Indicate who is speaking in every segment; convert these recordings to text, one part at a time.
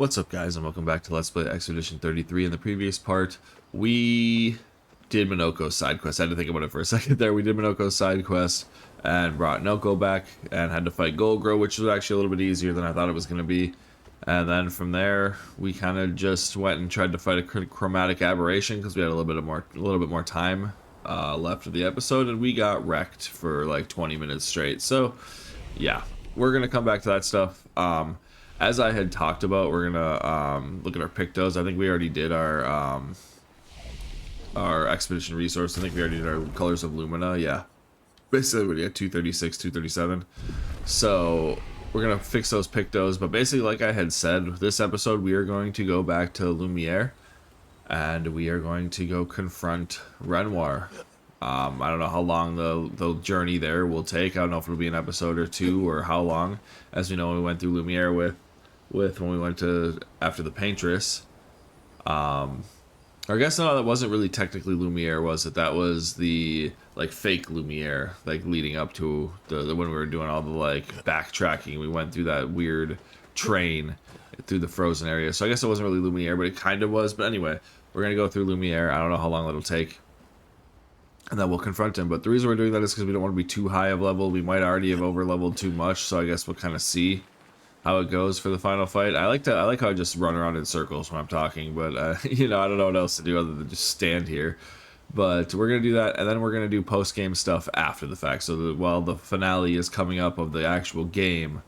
Speaker 1: What's up, guys, and welcome back to Let's Play Expedition 33. In the previous part, we did Minoko's side quest. I had to think about it for a second there. We did Minoko's side quest and brought Noko back and had to fight Golgro, which was actually a little bit easier than I thought it was going to be. And then from there, we kind of just went and tried to fight a chromatic aberration because we had a little bit more time left of the episode, and we got wrecked for like 20 minutes straight. So, yeah, we're gonna come back to that stuff. As I had talked about, we're gonna look at our Pictos. I think we already did our expedition resource. I think we already did our colors of Lumina. Yeah, basically we had 236, 237. So we're gonna fix those Pictos. But basically, like I had said, this episode we are going to go back to Lumiere, and we are going to go confront Renoir. I don't know how long the journey there will take. I don't know if it'll be an episode or two or how long. As we know, we went through Lumiere with when we went to after the Paintress. Or I guess no, that wasn't really technically Lumiere, was it? That was the like fake Lumiere, like leading up to the when we were doing all the like backtracking. We went through that weird train through the frozen area. So I guess it wasn't really Lumiere, but it kind of was. But anyway, we're gonna go through Lumiere. I don't know how long that'll take. And then we'll confront him. But the reason we're doing that is because we don't want to be too high of level. We might already have over leveled too much, so I guess we'll kind of see how it goes for the final fight. I like how I just run around in circles when I'm talking, but you know, I don't know what else to do other than just stand here. But we're gonna do that, and then we're gonna do post game stuff after the fact. So that while the finale is coming up of the actual game,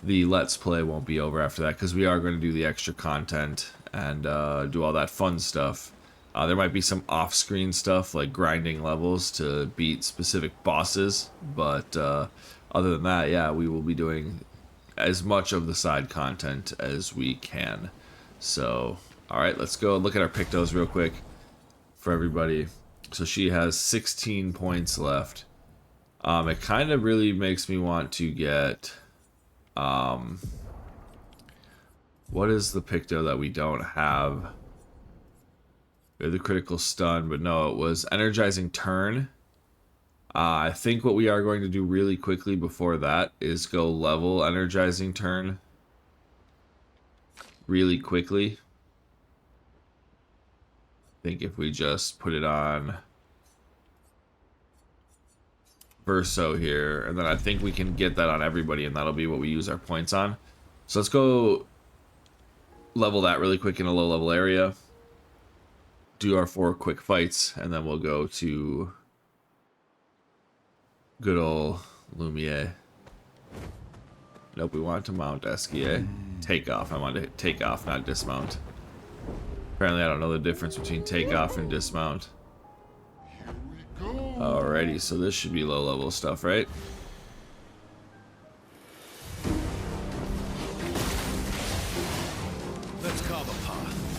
Speaker 1: the Let's Play won't be over after that, because we are going to do the extra content and do all that fun stuff. There might be some off-screen stuff like grinding levels to beat specific bosses, but other than that, yeah, we will be doing as much of the side content as we can. So, alright, let's go look at our Pictos real quick for everybody. So she has 16 points left. It kind of really makes me want to get... what is the Picto that we don't have? We have the critical stun, but no, it was energizing turn. I think what we are going to do really quickly before that is go level energizing turn really quickly. I think if we just put it on Verso here, and then I think we can get that on everybody, and that'll be what we use our points on. So let's go level that really quick in a low level area. Do our 4 quick fights, and then we'll go to good old Lumiere. Nope, we want to mount Esquier. Take off. I want to hit take off, not dismount. Apparently I don't know the difference between take off and dismount. Alrighty, so this should be low level stuff, right?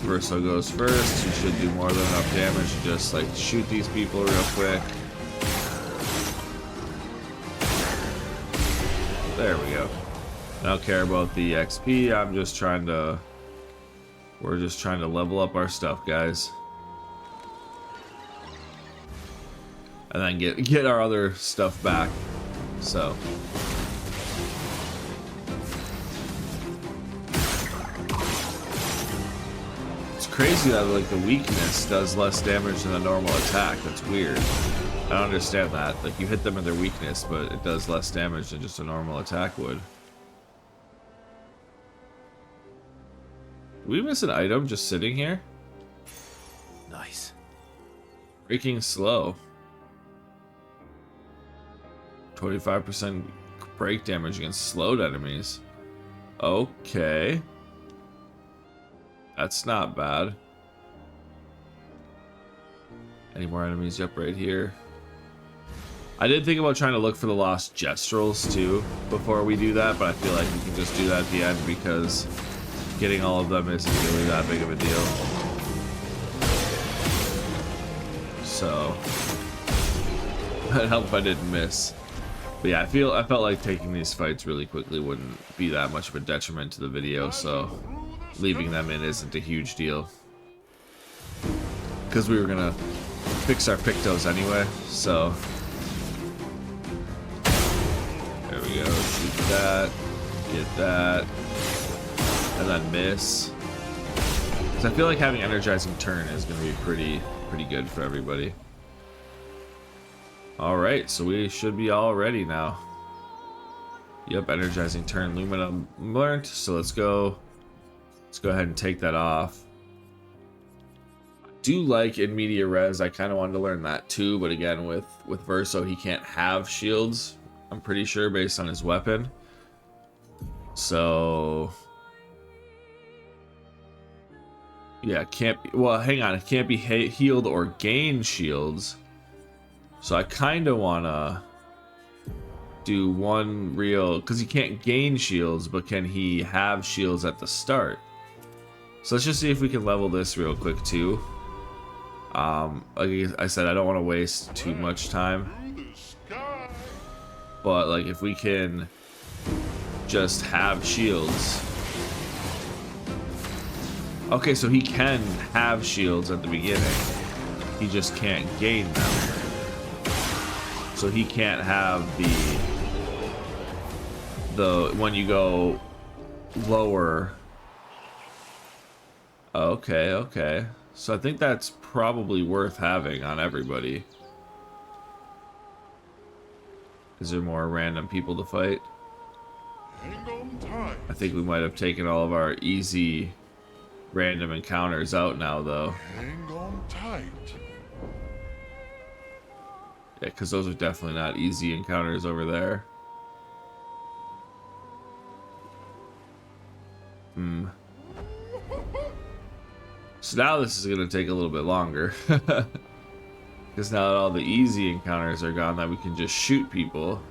Speaker 1: Verso goes first. He should do more than enough damage to just like shoot these people real quick. There we go. I don't care about the XP. I'm just trying to... We're just trying to level up our stuff, guys. And then get our other stuff back. So... crazy that like the weakness does less damage than a normal attack. That's weird. I don't understand that. Like you hit them in their weakness, but it does less damage than just a normal attack would. Did we miss an item just sitting here?
Speaker 2: Nice.
Speaker 1: Breaking slow. 25% break damage against slowed enemies. Okay. That's not bad. Any more enemies? Yep, right here. I did think about trying to look for the lost Jestrels too before we do that, but I feel like we can just do that at the end because getting all of them isn't really that big of a deal. So it'd help if I didn't miss. But yeah, I felt like taking these fights really quickly wouldn't be that much of a detriment to the video, so leaving them in isn't a huge deal. Because we were gonna fix our Pictos anyway, so there we go. Shoot that, get that, and then miss. I feel like having energizing turn is going to be pretty good for everybody. All right, so we should be all ready now. Yep, energizing turn, Lumina learned. So let's go ahead and take that off. I do like in media res. I kind of wanted to learn that too, but again, with Verso, he can't have shields. I'm pretty sure based on his weapon. So yeah, it can't be. Well, hang on, it can't be healed or gain shields. So I kind of wanna do one real, because he can't gain shields, but can he have shields at the start? So let's just see if we can level this real quick too. Like I said, I don't want to waste too much time, but like if we can just have shields. Okay, so he can have shields at the beginning, he just can't gain them. So he can't have the when you go lower. Okay. So I think that's probably worth having on everybody. Is there more random people to fight? I think we might have taken all of our easy random encounters out now, though.
Speaker 3: Hang on tight.
Speaker 1: Yeah, because those are definitely not easy encounters over there. So now this is going to take a little bit longer. Because now that all the easy encounters are gone, that we can just shoot people.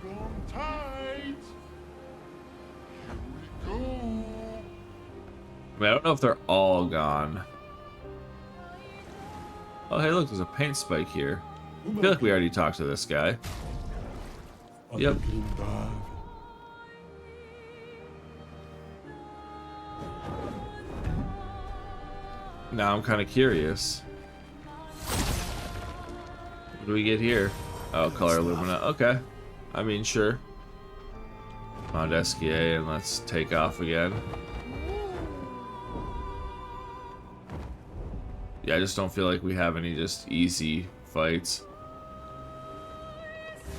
Speaker 3: Hang on tight. Here we go.
Speaker 1: I mean, I don't know if they're all gone. Oh, hey, look, there's a paint spike here. I feel like we already talked to this guy. Yep. Now I'm kind of curious. What do we get here? Oh, color Lumina. Okay. I mean, sure. Mount SKA, and let's take off again. Yeah, I just don't feel like we have any just easy fights.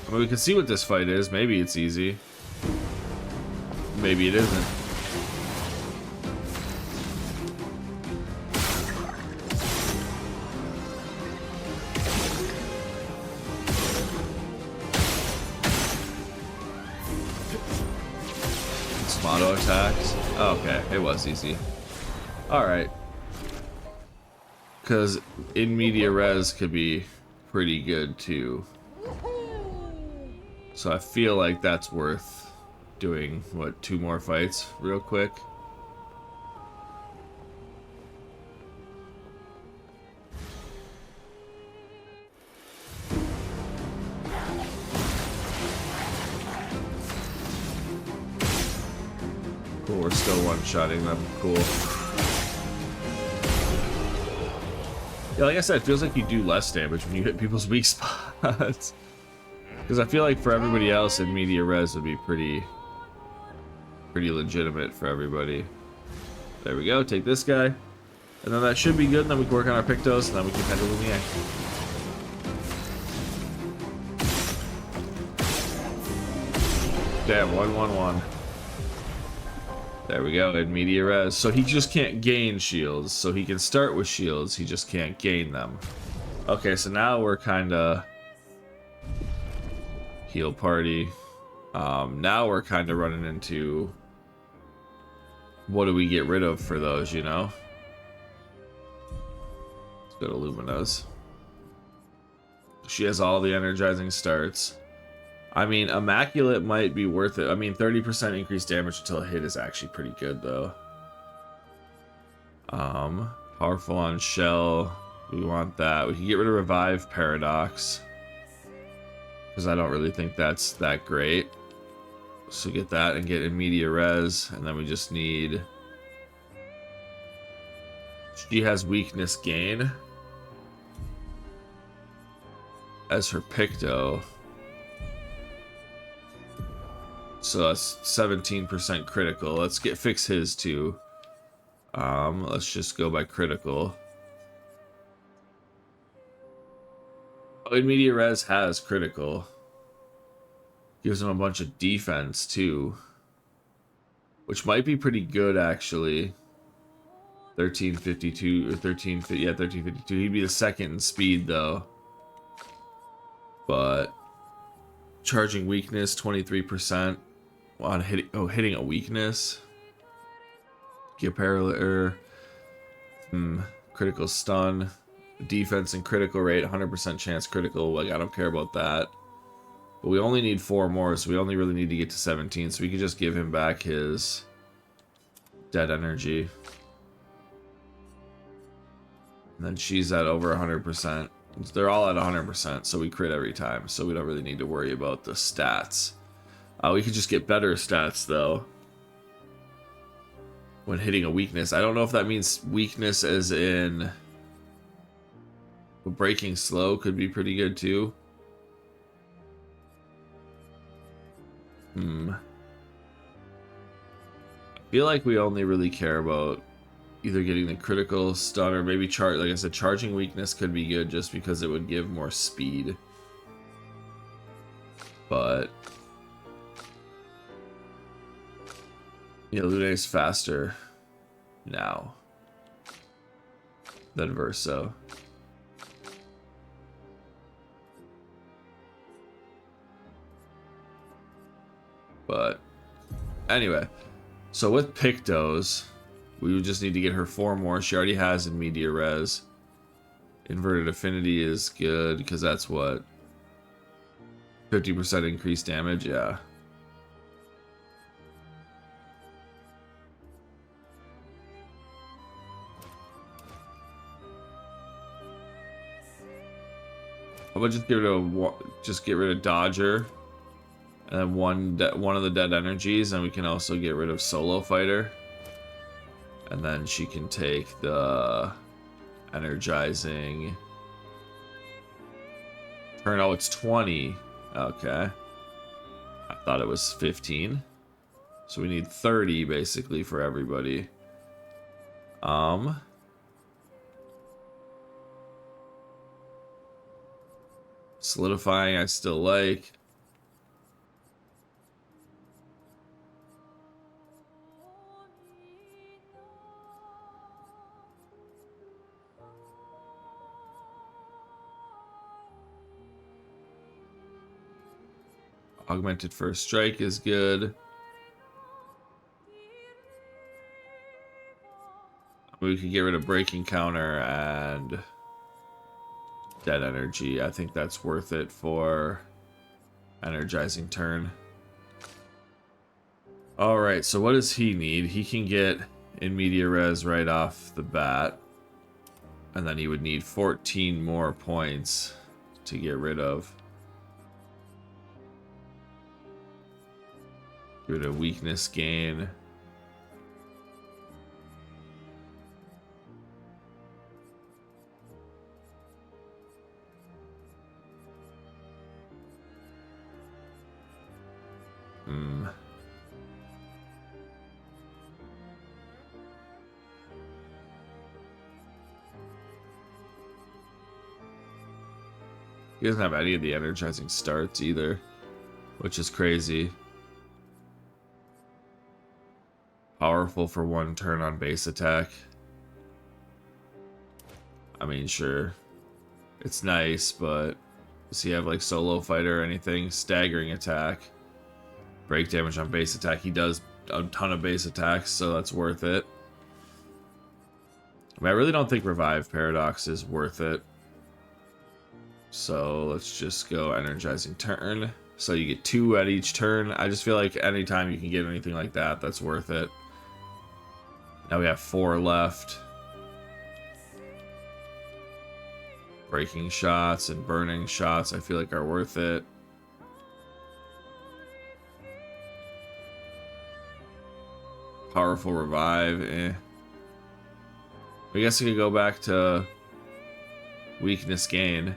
Speaker 1: I mean, we can see what this fight is. Maybe it's easy. Maybe it isn't. Some auto attacks. Oh, okay, it was easy. Alright. Because in media res could be pretty good too. So I feel like that's worth doing, what, 2 more fights real quick. Cool, we're still one-shotting them. Cool. Yeah, like I said, it feels like you do less damage when you hit people's weak spots. Because I feel like for everybody else in media res would be pretty legitimate for everybody. There we go, take this guy. And then that should be good, and then we can work on our Pictos, and then we can head to Lumiere. Damn, 1-1-1. There we go, in media res. So he just can't gain shields. So he can start with shields, he just can't gain them. Okay, so now we're kinda... heal party. Now we're kind of running into what do we get rid of for those, you know? Let's go to Lumina's. She has all the energizing starts. I mean, Immaculate might be worth it. I mean, 30% increased damage until a hit is actually pretty good, though. Powerful on Shell. We want that. We can get rid of Revive Paradox, because I don't really think that's that great. So get that and get in media res, and then we just need... She has weakness gain as her Picto. So that's 17% critical. Let's fix his too. Let's just go by critical. Oh, and Media Res has critical. Gives him a bunch of defense too, which might be pretty good actually. 1352 or 1352. He'd be the second in speed though. But charging weakness 23% on hitting a weakness. Get parallel critical stun, defense and critical rate, 100% chance critical. Like I don't care about that. But we only need 4 more, so we only really need to get to 17. So we could just give him back his dead energy. And then she's at over 100%. They're all at 100%, so we crit every time. So we don't really need to worry about the stats. We could just get better stats, though, when hitting a weakness. I don't know if that means weakness as in... breaking slow could be pretty good, too. I feel like we only really care about either getting the critical stun or maybe like I said, charging weakness could be good just because it would give more speed. But yeah, Luna's faster now than Verso. But anyway, so with Pictos, we would just need to get her 4 more. She already has in Media Res. Inverted Affinity is good because that's what? 50% increased damage? Yeah. How about just get rid of Dodger? And then one of the dead energies, and we can also get rid of Solo Fighter. And then she can take the energizing turn. Oh, it's 20. Okay. I thought it was 15. So we need 30 basically for everybody. Solidifying I still like. Augmented First Strike is good. We could get rid of Breaking Counter and Dead Energy. I think that's worth it for Energizing Turn. Alright, so what does he need? He can get in Media Res right off the bat. And then he would need 14 more points to get rid of. Get rid of weakness gain. He doesn't have any of the energizing starts either, which is crazy. Powerful for 1 turn on base attack. I mean, sure. It's nice, but does he have like Solo Fighter or anything? Staggering attack. Break damage on base attack. He does a ton of base attacks, so that's worth it. I mean, I really don't think Revive Paradox is worth it. So let's just go Energizing Turn. So you get 2 at each turn. I just feel like anytime you can get anything like that, that's worth it. Now we have 4 left. Breaking shots and burning shots I feel like are worth it. Powerful Revive, I guess we could go back to weakness gain.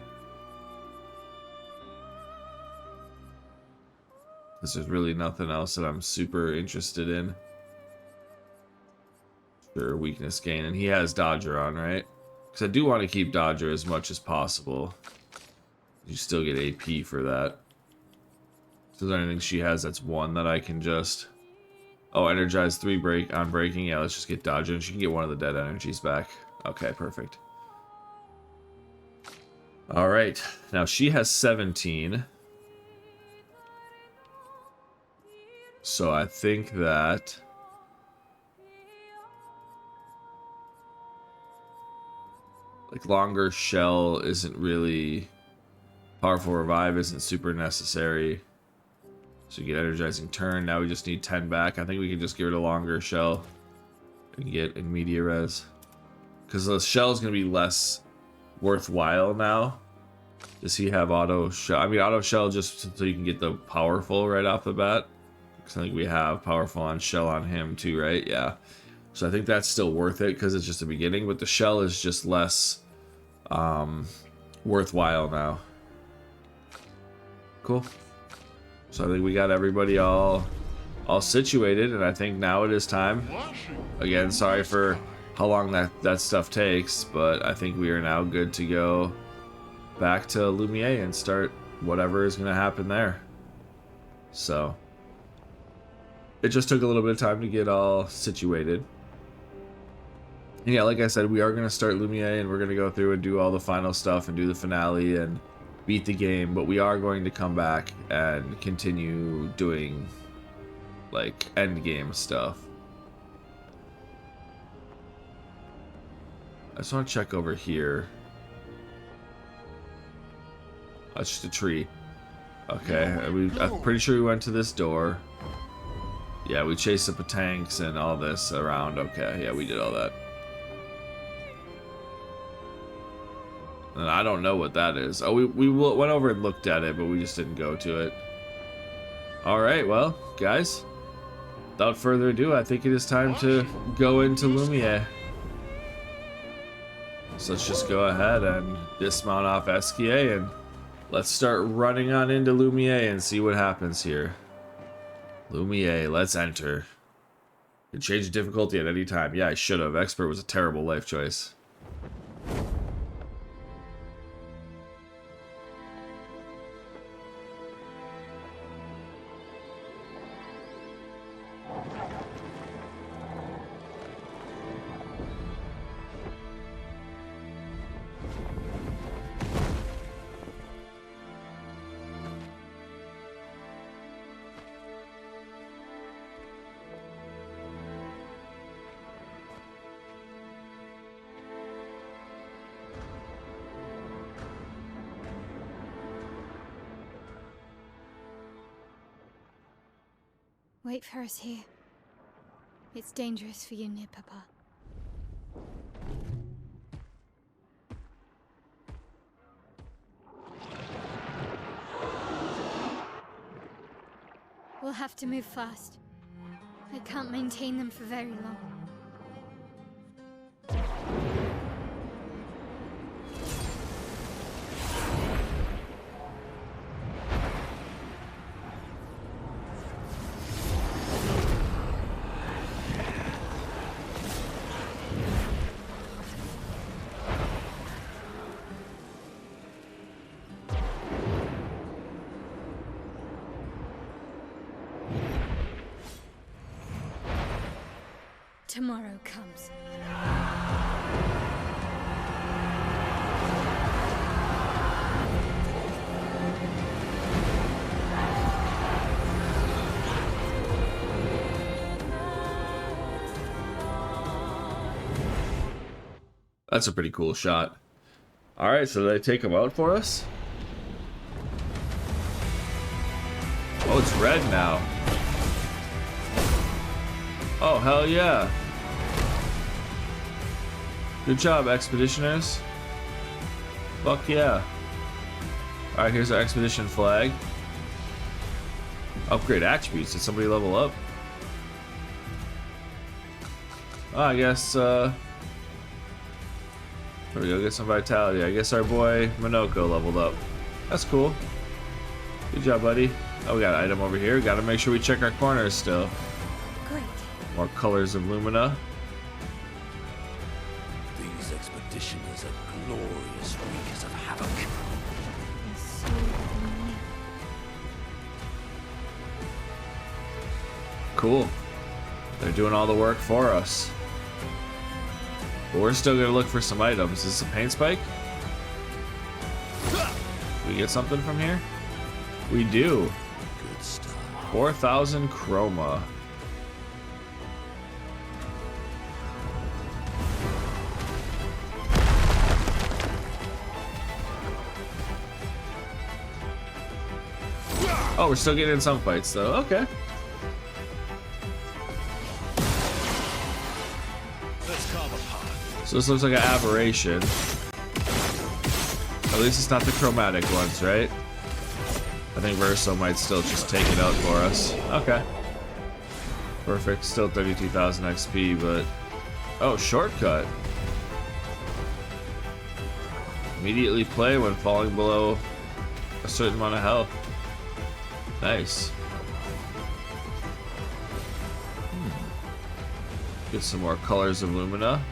Speaker 1: Because there's really nothing else that I'm super interested in. Sure, weakness gain, and he has Dodger on, right? Because I do want to keep Dodger as much as possible. You still get AP for that. So is there anything she has that's 1 that I can just... Oh, energize 3 break on breaking. Yeah, let's just get Dodger, and she can get 1 of the dead energies back. Okay, perfect. Alright, now she has 17. So I think that... like, longer shell isn't really... Powerful revive isn't super necessary. So you get energizing turn. Now we just need 10 back. I think we can just give it a longer shell and get immediate res. Because the shell is going to be less worthwhile now. Does he have auto shell? I mean, auto shell just so you can get the powerful right off the bat. Because I think we have powerful on shell on him too, right? Yeah. So I think that's still worth it because it's just the beginning. But the shell is just less worthwhile now. Cool. So I think we got everybody all situated, and I think now it is time. Again, sorry for how long that stuff takes, but I think we are now good to go back to Lumiere and start whatever is going to happen there. So it just took a little bit of time to get all situated. And yeah, like I said, we are going to start Lumiere, and we're going to go through and do all the final stuff and do the finale and beat the game, but we are going to come back and continue doing like end game stuff. I just want to check over here. That's just a tree. Okay, I'm pretty sure we went to this door. Yeah, we chased up the tanks and all this around. Okay, yeah, we did all that. And I don't know what that is. Oh, we went over and looked at it, but we just didn't go to it. Alright, well, guys. Without further ado, I think it is time to go into Lumiere. So let's just go ahead and dismount off Esquier and let's start running on into Lumiere and see what happens here. Lumiere, let's enter. You can change the difficulty at any time. Yeah, I should have. Expert was a terrible life choice.
Speaker 4: Wait for us here. It's dangerous for you near Papa. We'll have to move fast. I can't maintain them for very long. Tomorrow comes.
Speaker 1: That's a pretty cool shot. Alright, so they take him out for us? Oh, it's red now. Oh, hell yeah. Good job, expeditioners. Fuck yeah. Alright, here's our expedition flag. Upgrade attributes. Did somebody level up? Oh, I guess, there we go, get some vitality. I guess our boy Minoko leveled up. That's cool. Good job, buddy. Oh, we got an item over here. Gotta make sure we check our corners still.
Speaker 4: Great.
Speaker 1: More colors of Lumina.
Speaker 2: This expedition is a glorious wreak of havoc.
Speaker 4: The soul of Lumiere.
Speaker 1: Cool. They're doing all the work for us. But we're still gonna look for some items. Is this a paint spike? We get something from here? We do.
Speaker 2: Good stuff.
Speaker 1: 4,000 chroma. Oh, we're still getting in some fights though. Okay.
Speaker 2: Let's carve a path.
Speaker 1: So this looks like an aberration. At least it's not the chromatic ones, right? I think Verso might still just take it out for us. Okay. Perfect. Still 32,000 XP, but... Oh, shortcut. Immediately play when falling below a certain amount of health. Nice. Get some more colors of Lumina.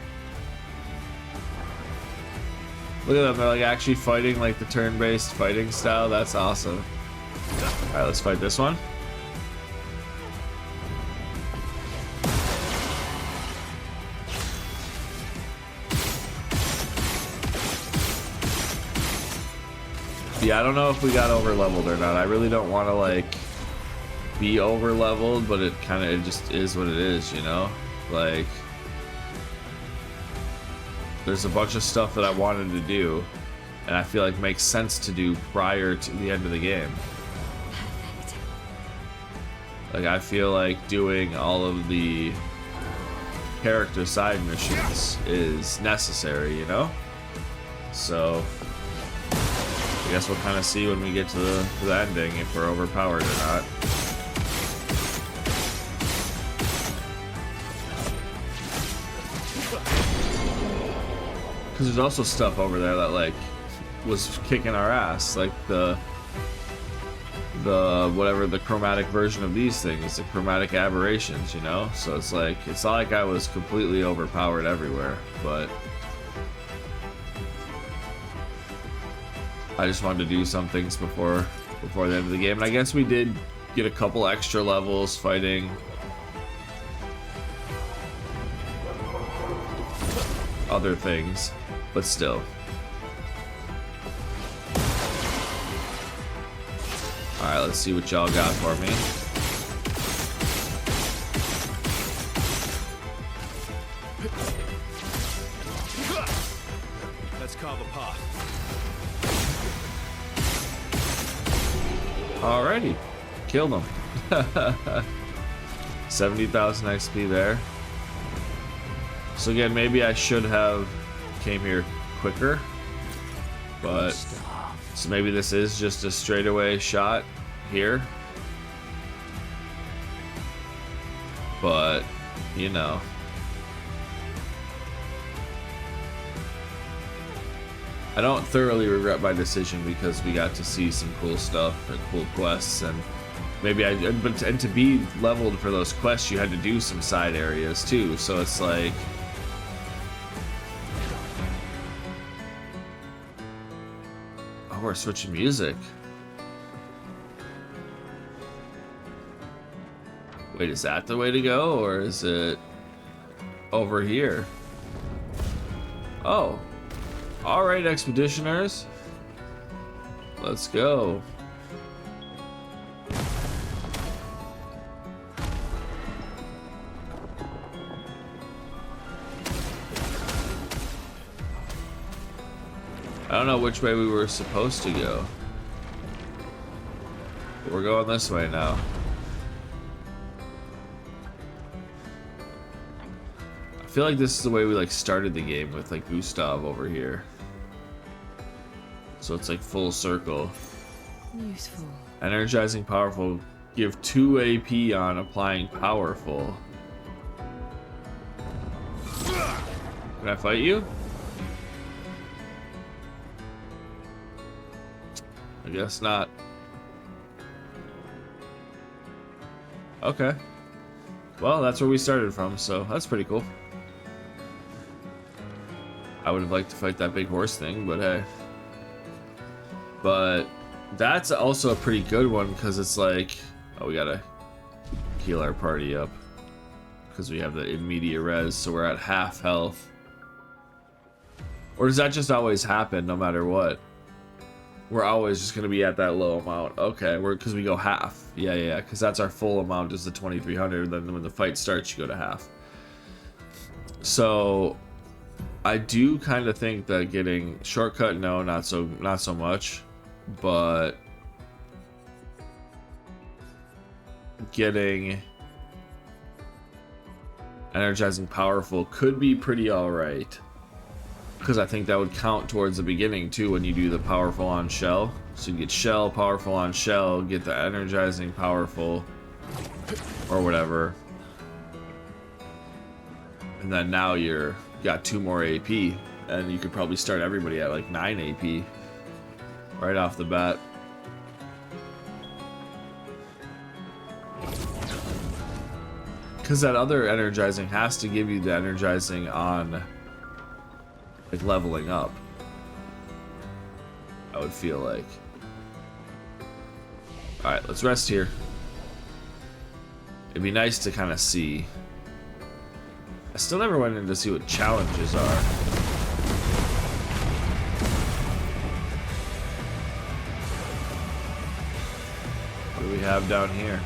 Speaker 1: Look at them, they're like actually fighting like the turn-based fighting style. That's awesome. Alright, let's fight this one. Yeah, I don't know if we got over leveled or not. I really don't want to like be over leveled, but it just is what it is, you know? Like, there's a bunch of stuff that I wanted to do, and I feel like makes sense to do prior to the end of the game.
Speaker 4: Perfect.
Speaker 1: Like, I feel like doing all of the character side missions is necessary, you know? So, I guess we'll kind of see when we get to the ending if we're overpowered or not. Because there's also stuff over there that like was kicking our ass, like the whatever the chromatic version of these things, the chromatic aberrations, you know. So it's like it's not like I was completely overpowered everywhere, but I just wanted to do some things before the end of the game, and I guess we did get a couple extra levels fighting other things. But still. Alright, let's see what y'all got for me.
Speaker 2: Let's carve a path.
Speaker 1: Alrighty. Killed him. 70,000 XP there. So again, maybe I should have came here quicker, but so maybe this is just a straightaway shot here, but you know, I don't thoroughly regret my decision because we got to see some cool stuff and cool quests, and maybe and to be leveled for those quests you had to do some side areas too, so it's like we're switching music. Wait, is that the way to go, or is it over here? Oh. Alright, expeditioners. Let's go. I don't know which way we were supposed to go. But we're going this way now. I feel like this is the way we like started the game with like Gustav over here. So it's like full circle.
Speaker 4: Useful.
Speaker 1: Energizing powerful. Give 2 AP on applying powerful. Can I fight you? I guess not. Okay. Well, that's where we started from, so that's pretty cool. I would have liked to fight that big horse thing, but hey. But that's also a pretty good one because it's like, oh, we gotta heal our party up because we have the immediate res, so we're at half health. Or does that just always happen no matter what? We're always just gonna be at that low amount. Okay, because we go half. Yeah, because that's our full amount is the 2300. Then when the fight starts, you go to half. So I do kind of think that getting shortcut, no, not so much, but getting energizing powerful could be pretty alright. Because I think that would count towards the beginning too when you do the powerful on shell. So you get shell, powerful on shell, get the energizing powerful, or whatever. And then now you're got 2 more AP, and you could probably start everybody at like 9 AP right off the bat. Because that other energizing has to give you the energizing on like leveling up, I would feel like. Alright, let's rest here. It'd be nice to kind of see. I still never went in to see what challenges are. What do we have down here?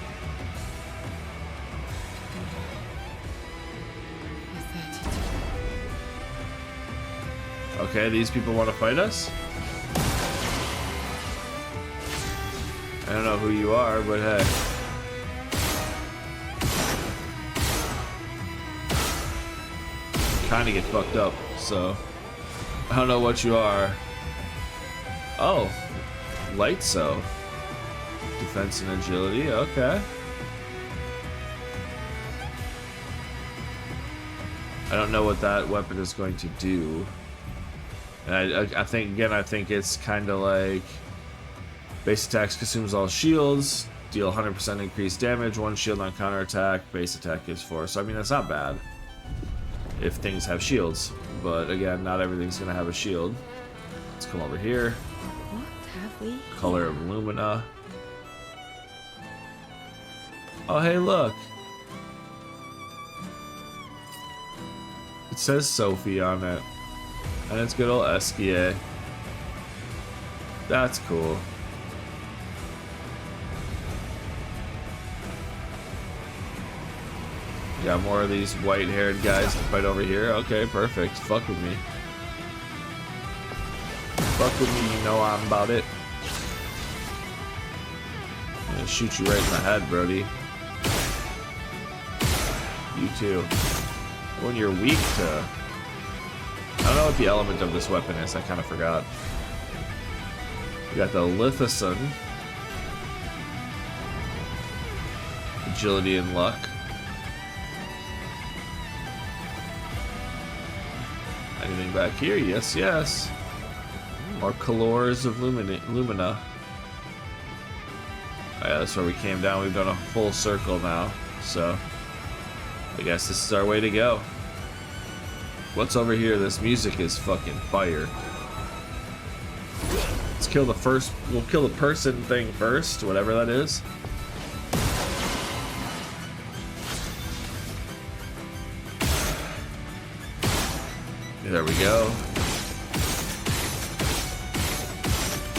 Speaker 1: Okay, these people want to fight us? I don't know who you are, but hey. Kind of get fucked up, so I don't know what you are. Oh, light so. Defense and agility, okay. I don't know what that weapon is going to do. And I think, again, I think it's kind of like base attacks consumes all shields, deal 100% increased damage, 1 shield on counterattack, base attack gives 4. So I mean, that's not bad if things have shields, but again, not everything's gonna have a shield. Let's come over here.
Speaker 5: What have we?
Speaker 1: Color of Lumina. Oh, hey, look. It says Sophie on it. And it's good old Esquier. That's cool. Got more of these white-haired guys to fight over here. Okay, perfect. Fuck with me. Fuck with me, you know I'm about it. I'm gonna shoot you right in the head, Brody. You too. When you're weak to... I don't know what the element of this weapon is. I kind of forgot. We got the Lithison. Agility and luck. Anything back here? Yes, yes. More colors of Lumina. Oh, yeah, that's where we came down. We've done a full circle now. So, I guess this is our way to go. What's over here? This music is fucking fire. Let's kill the first. We'll kill the person thing first, whatever that is. There we go.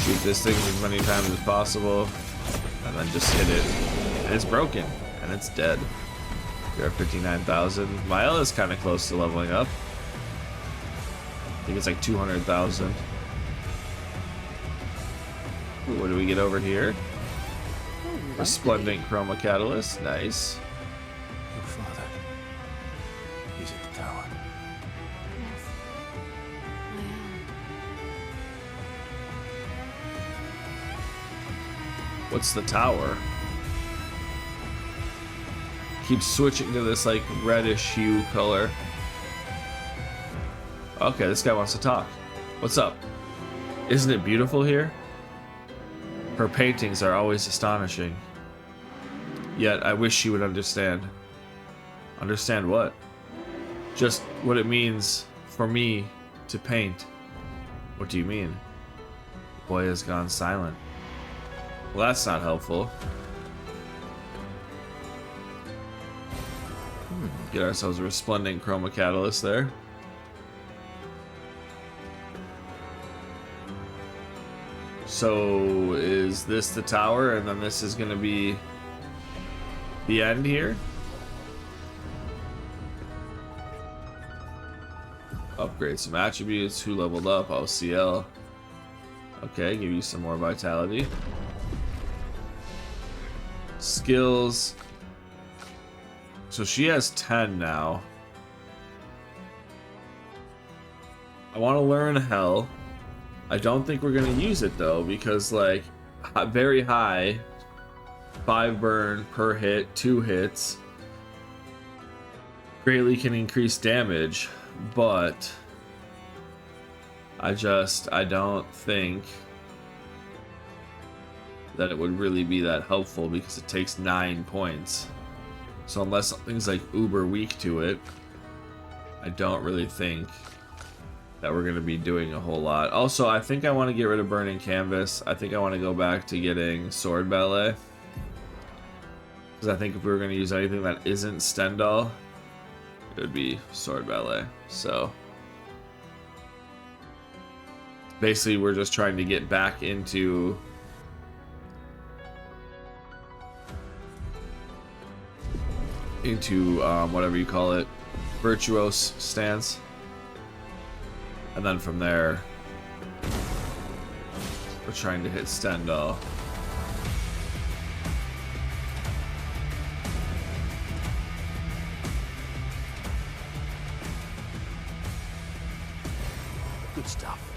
Speaker 1: Shoot this thing as many times as possible, and then just hit it. And it's broken, and it's dead. You're at 59,000. Mael is kind of close to leveling up. I think it's like 200,000. What do we get over here? Resplendent Chroma Catalyst. Nice.
Speaker 2: Your father. He's at the tower.
Speaker 4: Yes. I am.
Speaker 1: What's the tower? Keeps switching to this like reddish hue color. Okay, this guy wants to talk. What's up? Isn't it beautiful here? Her paintings are always astonishing. Yet I wish she would understand. Understand what? Just what it means for me to paint. What do you mean? The boy has gone silent. Well, that's not helpful. Get ourselves a resplendent chroma catalyst there. So is this the tower, and then this is going to be the end here? Upgrade some attributes. Who leveled up? Oh, CL. Okay, give you some more vitality. Skills. So she has 10 now. I want to learn Hell. I don't think we're going to use it though, because like very high, 5 burn per hit, 2 hits. Greatly can increase damage, but I don't think that it would really be that helpful because it takes 9 points. So unless something's like uber weak to it, I don't really think that we're going to be doing a whole lot. Also, I think I want to get rid of Burning Canvas. I think I want to go back to getting Sword Ballet. Because I think if we were going to use anything that isn't Stendhal, it would be Sword Ballet. So basically we're just trying to get back into whatever you call it, virtuose stance. And then from there, we're trying to hit Stendhal.
Speaker 2: Good stuff.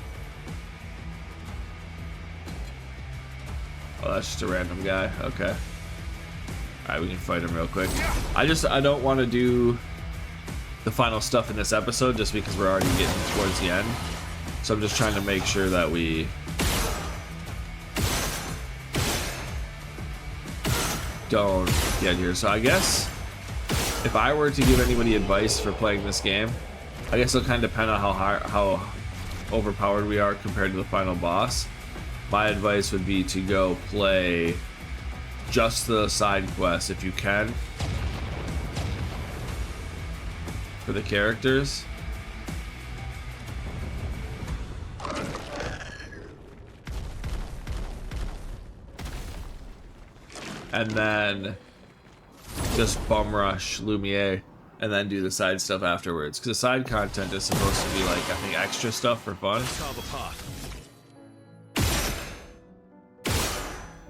Speaker 1: Oh, that's just a random guy. Okay. Alright, we can fight him real quick. I don't want to do the final stuff in this episode just because we're already getting towards the end. So I'm just trying to make sure that we don't get here. So I guess if I were to give anybody advice for playing this game, I guess it'll kind of depend on how overpowered we are compared to the final boss. My advice would be to go play just the side quests if you can for the characters. And then just bum rush Lumiere and then do the side stuff afterwards. Because the side content is supposed to be like, I think, extra stuff for fun.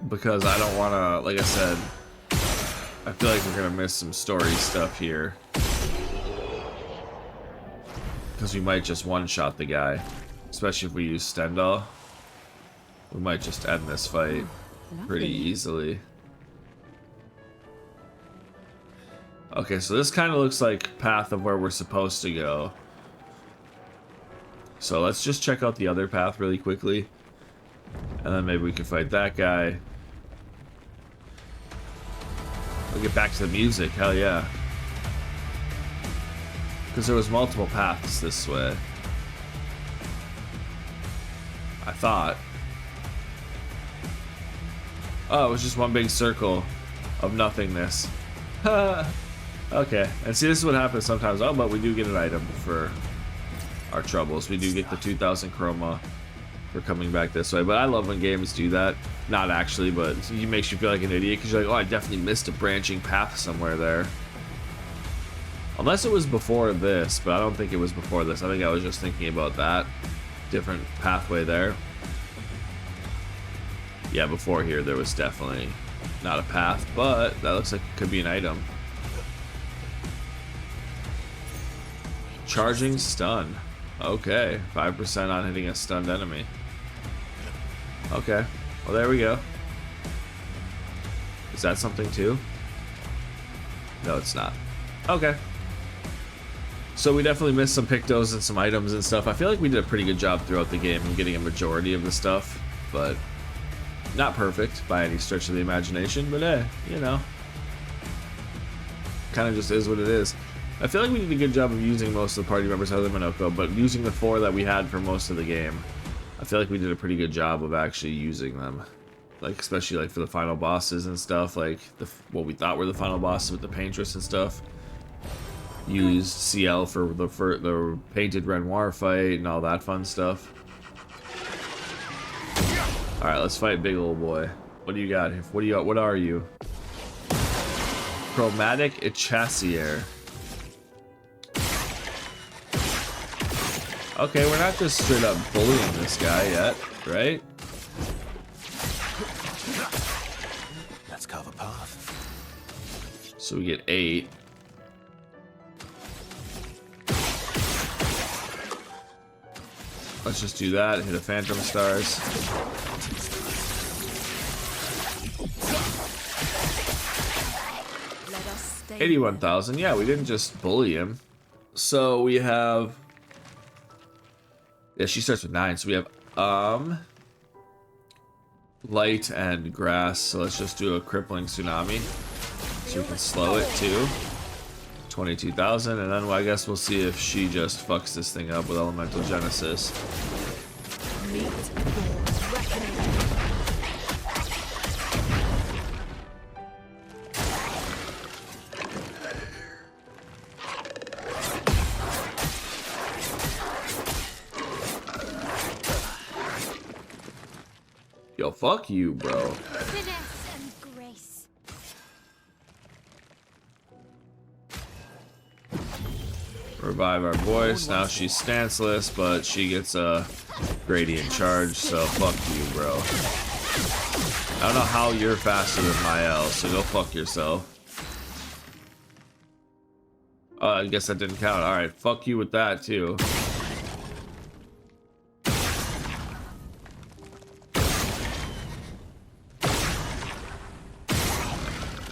Speaker 1: Because I don't want to, like I said, I feel like we're going to miss some story stuff here. Because we might just one-shot the guy. Especially if we use Stendhal. We might just end this fight pretty easily. Okay, so this kind of looks like path of where we're supposed to go. So let's just check out the other path really quickly. And then maybe we can fight that guy. I'll get back to the music, hell yeah. Because there was multiple paths this way. I thought. Oh, it was just one big circle of nothingness. Okay, and see, this is what happens sometimes. Oh, but we do get an item for our troubles. We do get the 2000 chroma for coming back this way. But I love when games do that. Not actually, but it makes you feel like an idiot because you're like, oh, I definitely missed a branching path somewhere there. Unless it was before this, but I don't think it was before this. I think I was just thinking about that different pathway there. Yeah, before here there was definitely not a path, but that looks like it could be an item. Charging stun. Okay, 5% on hitting a stunned enemy. Okay, well there we go. Is that something too? No, it's not. Okay. So we definitely missed some Pictos and some items and stuff. I feel like we did a pretty good job throughout the game in getting a majority of the stuff, but not perfect by any stretch of the imagination, but you know, kind of just is what it is. I feel like we did a good job of using most of the party members other than Minoko, but using the 4 that we had for most of the game, I feel like we did a pretty good job of actually using them. Like, especially like for the final bosses and stuff, like what we thought were the final bosses with the Paintress and stuff. Used CL for the painted Renoir fight and all that fun stuff. All right, let's fight big old boy. What do you got? What do you got? What are you? Chromatic Echassier. Okay, we're not just straight up bullying this guy yet, right?
Speaker 2: Let's carve a path.
Speaker 1: So we get 8. Let's just do that. Hit a Phantom Stars.
Speaker 5: Let us stay
Speaker 1: 81,000. Yeah, we didn't just bully him. So we have. Yeah, she starts with 9. So we have light and grass. So let's just do a crippling tsunami. So we can slow it too. 22,000, and then I guess we'll see if she just fucks this thing up with elemental genesis.
Speaker 5: meet Thor's reckoning.
Speaker 1: Yo, fuck you, bro.
Speaker 4: Finesse and grace.
Speaker 1: Revive our voice. Now she's stanceless, but she gets a gradient charge, so fuck you, bro. I don't know how you're faster than Mael, so go fuck yourself. I guess that didn't count. Alright, fuck you with that, too.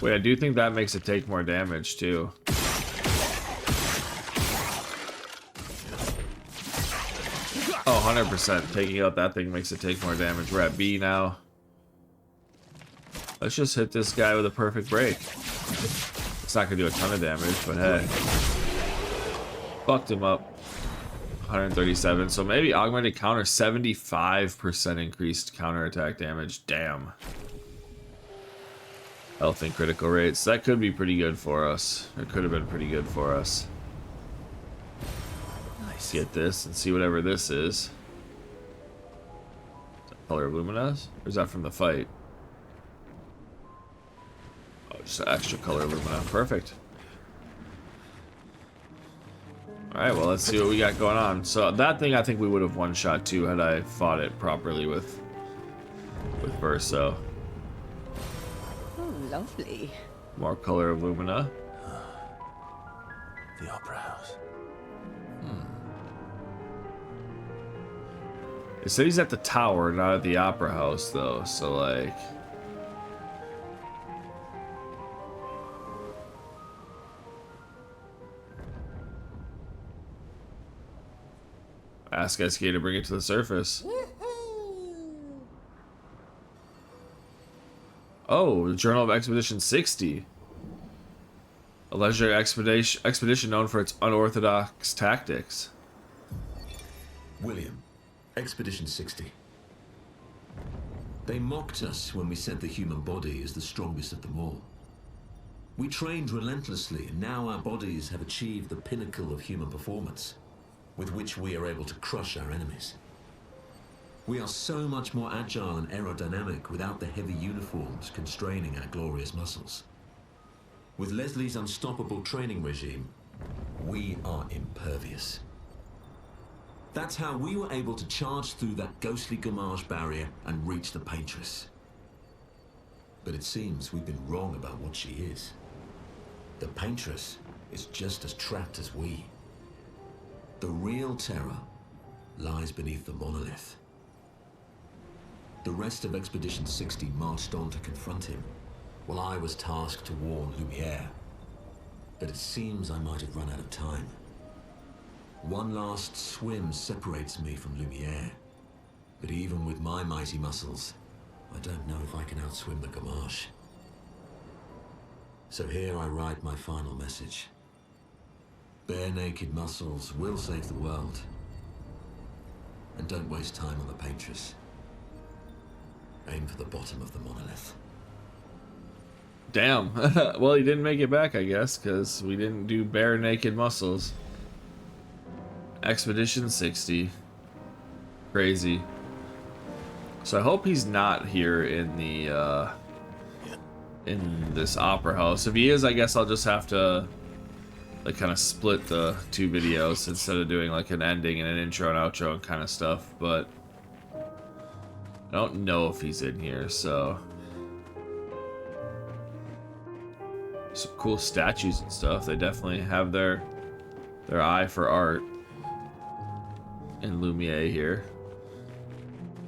Speaker 1: Wait, I do think that makes it take more damage, too. Oh, 100%. Taking out that thing makes it take more damage. We're at B now. Let's just hit this guy with a perfect break. It's not going to do a ton of damage, but hey. Fucked him up. 137. So maybe augmented counter, 75% increased counterattack damage. Damn. Health and critical rates. That could be pretty good for us. It could have been pretty good for us. Let's get this and see whatever this is. Is that color of Lumina's? Or is that from the fight? Oh, just an extra color Lumina. Perfect. Alright, well, let's see what we got going on. So that thing I think we would have one-shot too had I fought it properly with Verso.
Speaker 5: Oh, lovely.
Speaker 1: More color of Lumina.
Speaker 2: The Opera House.
Speaker 1: It said he's at the tower, not at the opera house, though, so, like... Ask SK to bring it to the surface. Oh, the Journal of Expedition 60. A legendary expedition known for its unorthodox tactics.
Speaker 6: William, Expedition 60. They mocked us when we said the human body is the strongest of them all. We trained relentlessly, and now our bodies have achieved the pinnacle of human performance, with which we are able to crush our enemies. We are so much more agile and aerodynamic without the heavy uniforms constraining our glorious muscles. With Leslie's unstoppable training regime, we are impervious. That's how we were able to charge through that ghostly Gommage barrier and reach the Paintress. But it seems we've been wrong about what she is. The Paintress is just as trapped as we. The real terror lies beneath the monolith. The rest of Expedition 60 marched on to confront him, while I was tasked to warn Lumiere. But it seems I might have run out of time. One last swim separates me from Lumiere, but even with my mighty muscles, I don't know if I can outswim the Gommage. So here I write my final message. Bare naked muscles will save the world. And don't waste time on the Paintress. Aim for the bottom of the monolith.
Speaker 1: Damn. Well, he didn't make it back, I guess, because we didn't do bare naked muscles. Expedition 60. Crazy. So I hope he's not here in the in this opera house. If he is, I guess I'll just have to like kind of split the two videos instead of doing like an ending and an intro and outro and kind of stuff. But I don't know if he's in here, so some cool statues and stuff. They definitely have their eye for art in Lumiere here,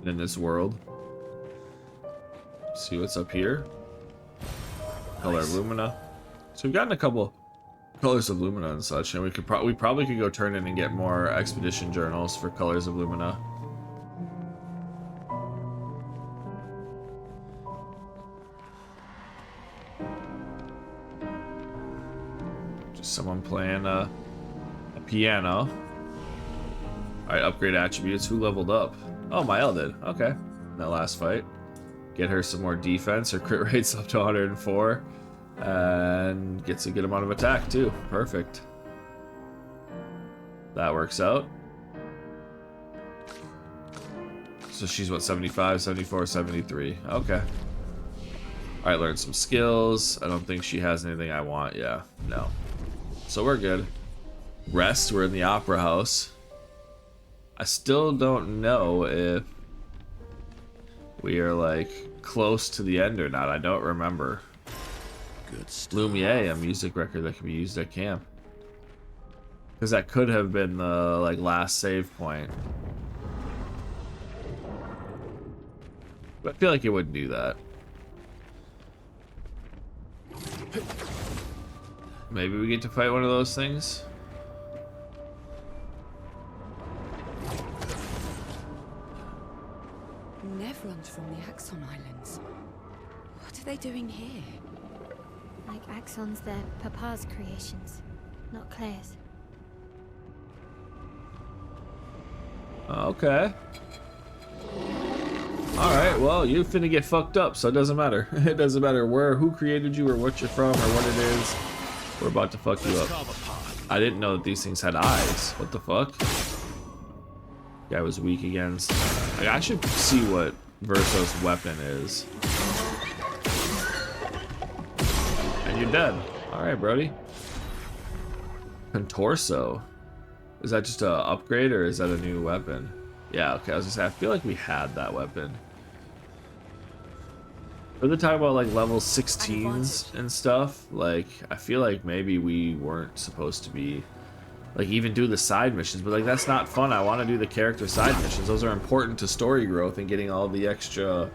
Speaker 1: in this world. See what's up here. Color of Lumina. So we've gotten a couple colors of Lumina and such, and we probably could go turn in and get more expedition journals for colors of Lumina. Just someone playing a piano. Alright, upgrade attributes. Who leveled up? Oh, Mael did. Okay. In that last fight. Get her some more defense. Her crit rate's up to 104. And gets a good amount of attack, too. Perfect. That works out. So she's, what, 75, 74, 73. Okay. Alright, learn some skills. I don't think she has anything I want. Yeah, no. So we're good. Rest. We're in the opera house. I still don't know if we are like close to the end or not. I don't remember.
Speaker 2: Good stuff.
Speaker 1: Lumiere, a music record that can be used at camp. Because that could have been the like last save point. But I feel like it wouldn't do that. Maybe we get to fight one of those things.
Speaker 5: Nevrons from the Axon Islands. What are they doing here?
Speaker 4: Like Axon's their Papa's creations, not Claire's.
Speaker 1: Okay. Alright, well, you finna get fucked up, so it doesn't matter. It doesn't matter who created you or what you're from or what it is. We're about to fuck you up. I didn't know that these things had eyes. What the fuck? Guy was weak against. I should see what Verso's weapon is. And you're dead. Alright, Brody. Contorso. Is that just a upgrade or is that a new weapon? Yeah, okay, I was gonna say, I feel like we had that weapon. For the time about like level 16s and stuff, like I feel like maybe we weren't supposed to be like even do the side missions, but like that's not fun. I want to do the character side missions. Those are important to story growth and getting all the extra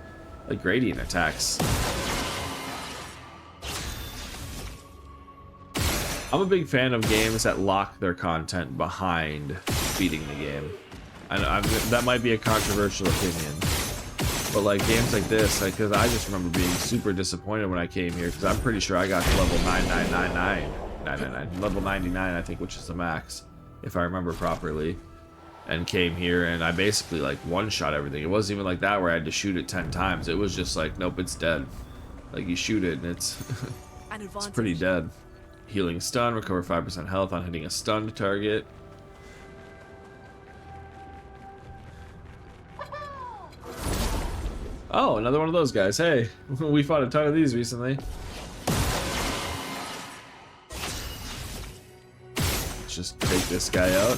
Speaker 1: like gradient attacks. I'm a big fan of games that lock their content behind beating the game. That might be a controversial opinion, but like games like this, like, cause I just remember being super disappointed when I came here, because I'm pretty sure I got to level 999, level 99, I think, which is the max, if I remember properly, and came here and I basically like one-shot everything. It wasn't even like that where I had to shoot it 10 times. It was just like, nope, it's dead. Like you shoot it and it's it's pretty dead. Healing stun, recover 5% health on hitting a stunned target. Oh, another one of those guys. Hey, we fought a ton of these recently. Let's just take this guy out.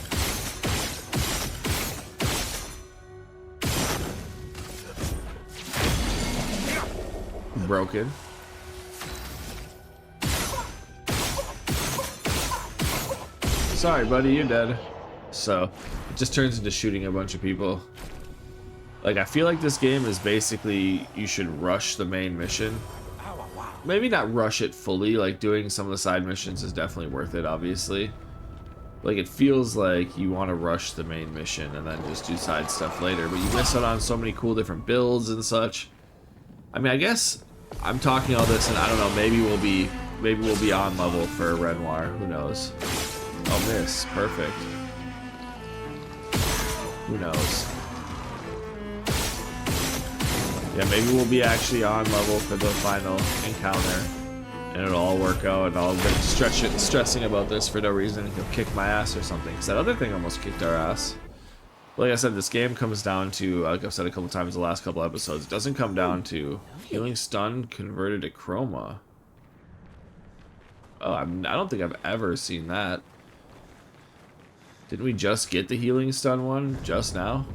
Speaker 1: Broken. Sorry, buddy, you're dead. So, it just turns into shooting a bunch of people. Like, I feel like this game is basically, you should rush the main mission. Maybe not rush it fully, like doing some of the side missions is definitely worth it, obviously. Like, it feels like you want to rush the main mission and then just do side stuff later, but you miss out on so many cool different builds and such. I mean, I guess I'm talking all this and I don't know, maybe we'll be on level for Renoir, who knows. Oh, miss. Perfect. Who knows? Yeah, maybe we'll be actually on level for the final encounter, and it'll all work out, and I'll been stressing about this for no reason. He'll kick my ass or something. Because that other thing almost kicked our ass. Like I said, this game comes down to, like I've said a couple times in the last couple episodes, it doesn't come down to healing stun converted to chroma. Oh, I don't think I've ever seen that. Didn't we just get the healing stun one just now?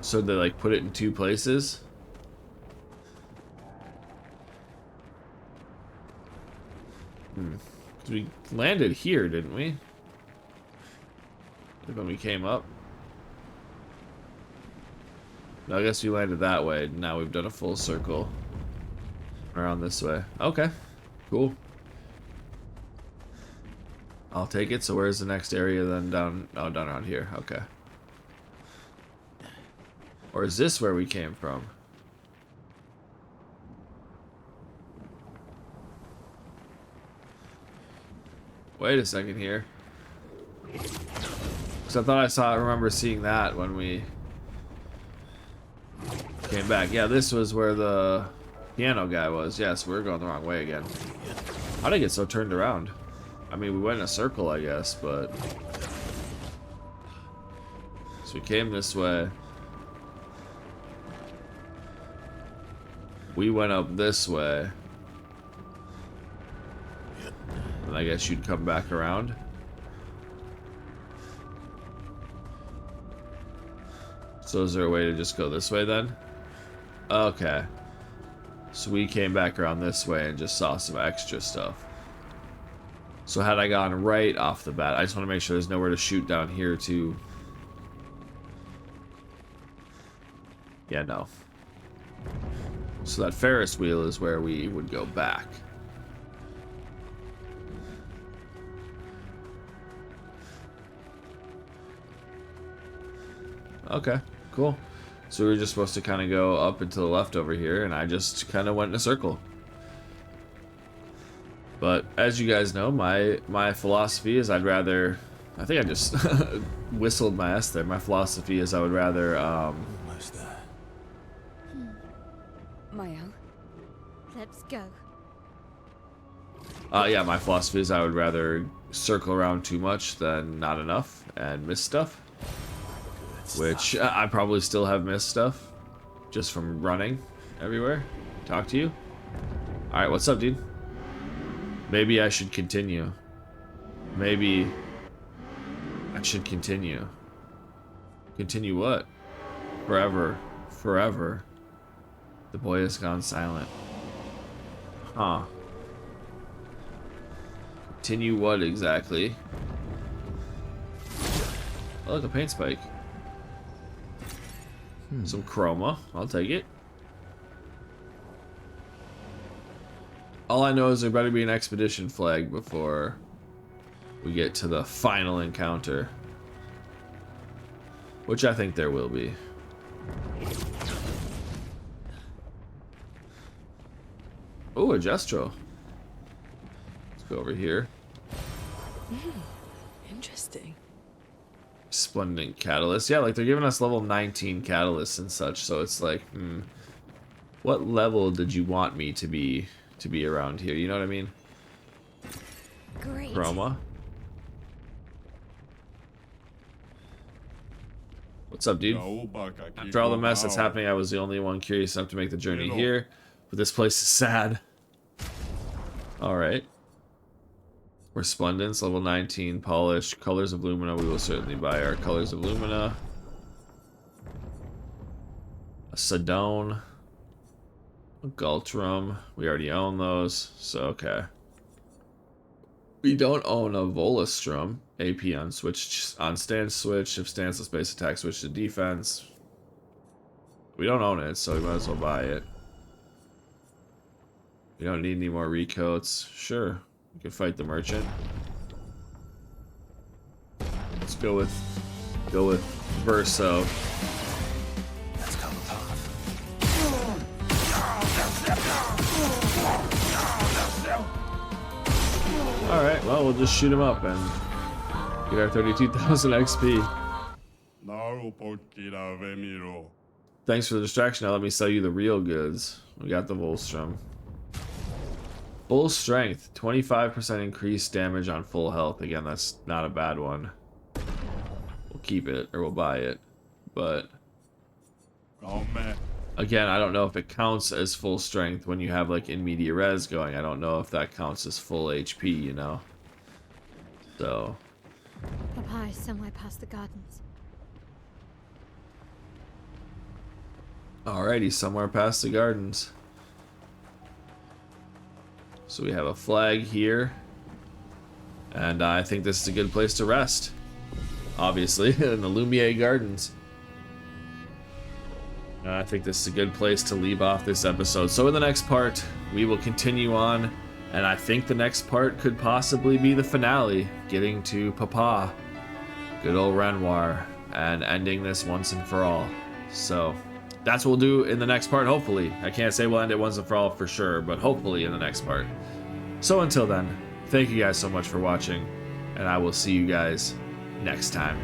Speaker 1: So they like put it in two places? Because we landed here, didn't we? Like when we came up. No, I guess we landed that way. Now we've done a full circle around this way. Okay, cool. I'll take it. So where's the next area then? Down, oh, down around here. Okay. Or is this where we came from? Wait a second here. Because I thought I remember seeing that when we came back. Yeah, this was where the piano guy was. Yes, we're going the wrong way again. How did I get so turned around? I mean, we went in a circle, I guess, but... So we came this way. We went up this way. And I guess you'd come back around. So is there a way to just go this way then? Okay. So we came back around this way and just saw some extra stuff. So had I gone right off the bat, I just want to make sure there's nowhere to shoot down here too. Yeah, no. So that Ferris wheel is where we would go back. Okay, cool. So we were just supposed to kind of go up and to the left over here, and I just kind of went in a circle. But as you guys know, my philosophy is I'd rather... I think I just whistled my S there. My philosophy is I would rather...
Speaker 2: Almost there.
Speaker 5: Mael?
Speaker 4: Let's go.
Speaker 1: Yeah, my philosophy is I would rather circle around too much than not enough and miss stuff. Which I probably still have missed stuff just from running everywhere. Talk to you. Alright, what's up, dude? Maybe I should continue. Maybe I should continue. Continue what? Forever. Forever. The boy has gone silent. Huh. Continue what exactly? Oh, look, a paint spike. Some chroma. I'll take it. All I know is there better be an expedition flag before we get to the final encounter. Which I think there will be. Oh, a Jestro. Let's go over here.
Speaker 5: Interesting.
Speaker 1: Splendid catalyst. Yeah, like they're giving us level 19 catalysts and such, so it's like, what level did you want me to be around here? You know what I mean?
Speaker 4: Great.
Speaker 1: Chroma. What's up, dude? After all the mess that's happening, I was the only one curious enough to make the journey here. But this place is sad. Alright. Resplendence, level 19, polished. Colors of Lumina, we will certainly buy our Colors of Lumina. A Sedone. A Galtrum. We already own those, so okay. We don't own a Volastrum. AP on switch, on stance switch. If stance is base attack, switch to defense. We don't own it, so we might as well buy it. We don't need any more recoats. Sure, we can fight the merchant. Let's go with Verso.
Speaker 2: Let's come apart.
Speaker 1: Alright, well, we'll just shoot him up and get our 32,000 XP. Thanks for the distraction. Now let me sell you the real goods. We got the Volstrom. Full strength, 25% increased damage on full health. Again, that's not a bad one. We'll keep it, or we'll buy it. But again, I don't know if it counts as full strength when you have like in media res going. I don't know if that counts as full HP, you know. So
Speaker 4: Papa is somewhere past the gardens.
Speaker 1: alrighty, somewhere past the gardens. So we have a flag here. And I think this is a good place to rest. Obviously, in the Lumiere Gardens. I think this is a good place to leave off this episode. So in the next part, we will continue on. And I think the next part could possibly be the finale. Getting to Papa. Good old Renoir. And ending this once and for all. So that's what we'll do in the next part, hopefully. I can't say we'll end it once and for all for sure, but hopefully in the next part. So until then, thank you guys so much for watching, and I will see you guys next time.